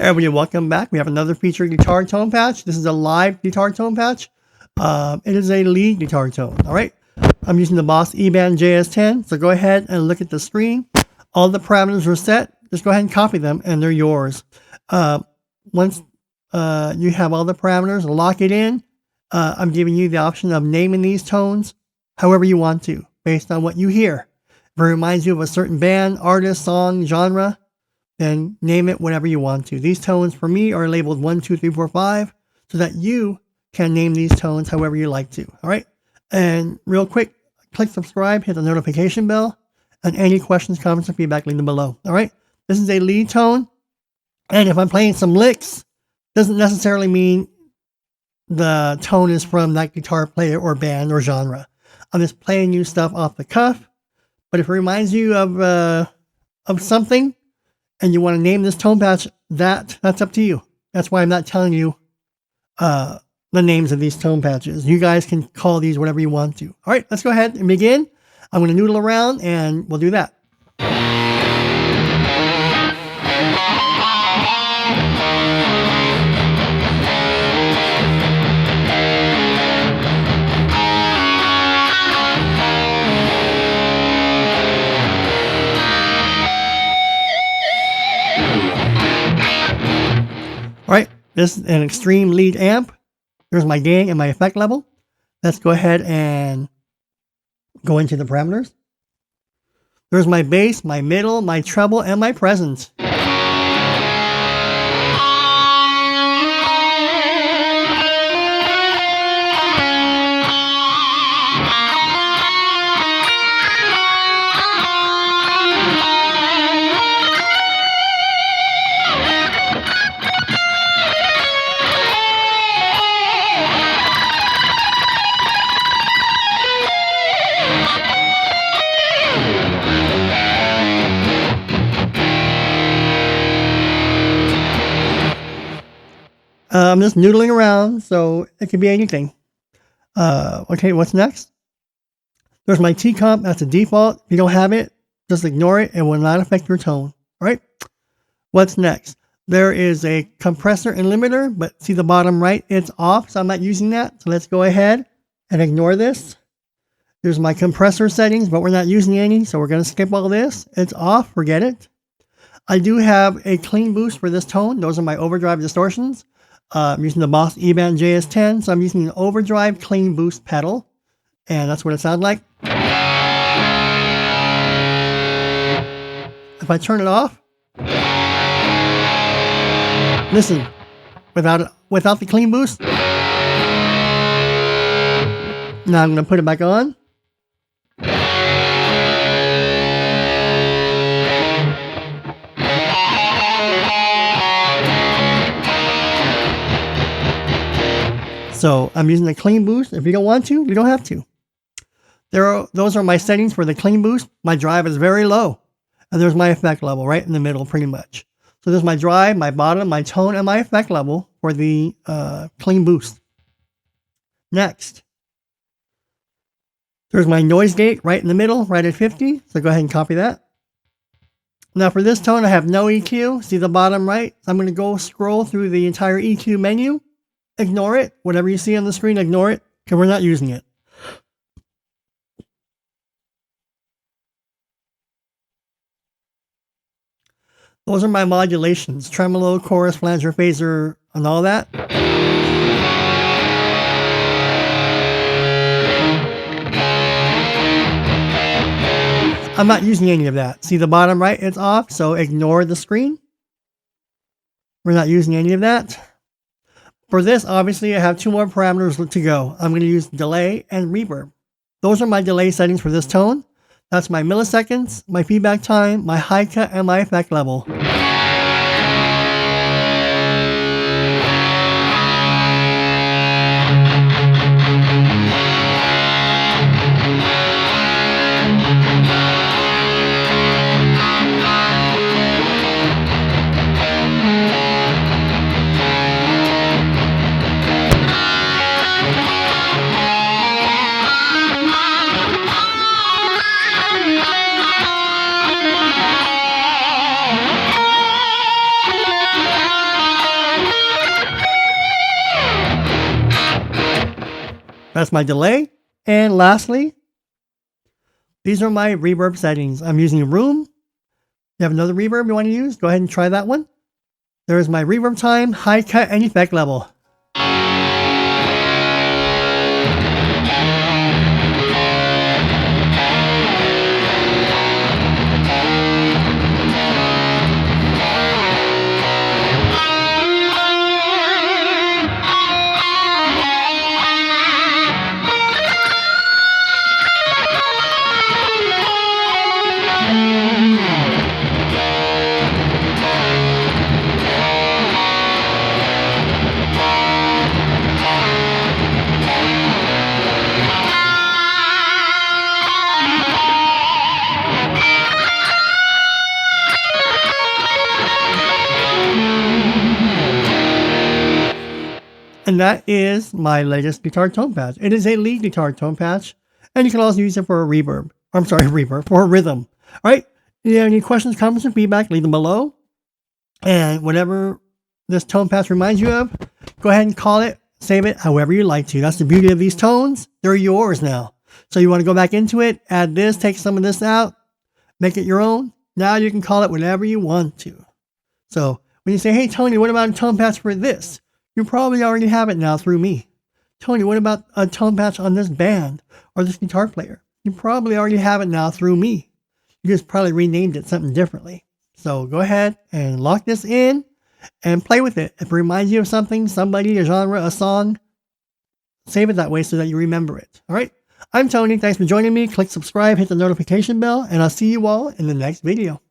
Everybody, welcome back. We have another featured guitar tone patch. This is a live guitar tone patch. It is a lead guitar tone. All right. I'm using the Boss eBand JS-10. So go ahead and look at the screen. All the parameters are set. Just go ahead and copy them, and they're yours. Once you have all the parameters, lock it in. I'm giving you the option of naming these tones however you want to, based on what you hear. If it reminds you of a certain band, artist, song, genre, then name it whatever you want to. These tones for me are labeled 1, 2, 3, 4, 5, so that you can name these tones however you like to. All right. And real quick, click subscribe, hit the notification bell, and any questions, comments, or feedback, leave them below. All right. This is a lead tone. And if I'm playing some licks, doesn't necessarily mean the tone is from that guitar player or band or genre. I'm just playing you stuff off the cuff. But if it reminds you of something, and you want to name this tone patch, that's up to you. That's why I'm not telling you the names of these tone patches. You guys can call these whatever you want to. All right, let's go ahead and begin. I'm going to noodle around, and we'll do that. All right, this is an extreme lead amp. There's my gain and my effect level. Let's go ahead and go into the parameters. There's my bass, my middle, my treble, and my presence. I'm just noodling around, so it could be anything. Okay, what's next? There's my T comp. That's a default. If you don't have it, just ignore it. It will not affect your tone. All right. What's next? There is a compressor and limiter, but see the bottom right? It's off, so I'm not using that. So let's go ahead and ignore this. There's my compressor settings, but we're not using any, so we're going to skip all this. It's off. Forget it. I do have a clean boost for this tone. Those are my overdrive distortions. I'm using the Boss eBand JS-10, so I'm using an overdrive clean boost pedal, and that's what it sounds like. If I turn it off, listen, without the clean boost. Now I'm going to put it back on. So I'm using the clean boost. If you don't want to, you don't have to. Those are my settings for the clean boost. My drive is very low. And there's my effect level right in the middle pretty much. So there's my drive, my bottom, my tone, and my effect level for the clean boost. Next. There's my noise gate right in the middle, right at 50. So go ahead and copy that. Now for this tone, I have no EQ. See the bottom right? I'm going to go scroll through the entire EQ menu. Ignore it. Whatever you see on the screen, ignore it, because we're not using it. Those are my modulations, tremolo, chorus, flanger, phaser, and all that. I'm not using any of that. See the bottom right? It's off, so ignore the screen. We're not using any of that. For this, obviously, I have 2 more parameters to go. I'm going to use delay and reverb. Those are my delay settings for this tone. That's my milliseconds, my feedback time, my high cut, and my effect level. That's my delay. And lastly, these are my reverb settings. I'm using Room. You have another reverb you want to use? Go ahead and try that one. There's my reverb time, high cut, and effect level. And that is my latest guitar tone patch. It is a lead guitar tone patch, and you can also use it for a reverb. I'm sorry, reverb, for a rhythm. All right, if you have any questions, comments, and feedback, leave them below. And whatever this tone patch reminds you of, go ahead and call it, save it however you like to. That's the beauty of these tones. They're yours now. So you want to go back into it, add this, take some of this out, make it your own. Now you can call it whatever you want to. So when you say, hey, Tony, what about a tone patch for this? You probably already have it now through me. Tony, what about a tone patch on this band or this guitar player? You probably already have it now through me. You just probably renamed it something differently. So go ahead and lock this in and play with it. If it reminds you of something, somebody, a genre, a song, save it that way so that you remember it. All right. I'm Tony. Thanks for joining me. Click subscribe, hit the notification bell, and I'll see you all in the next video.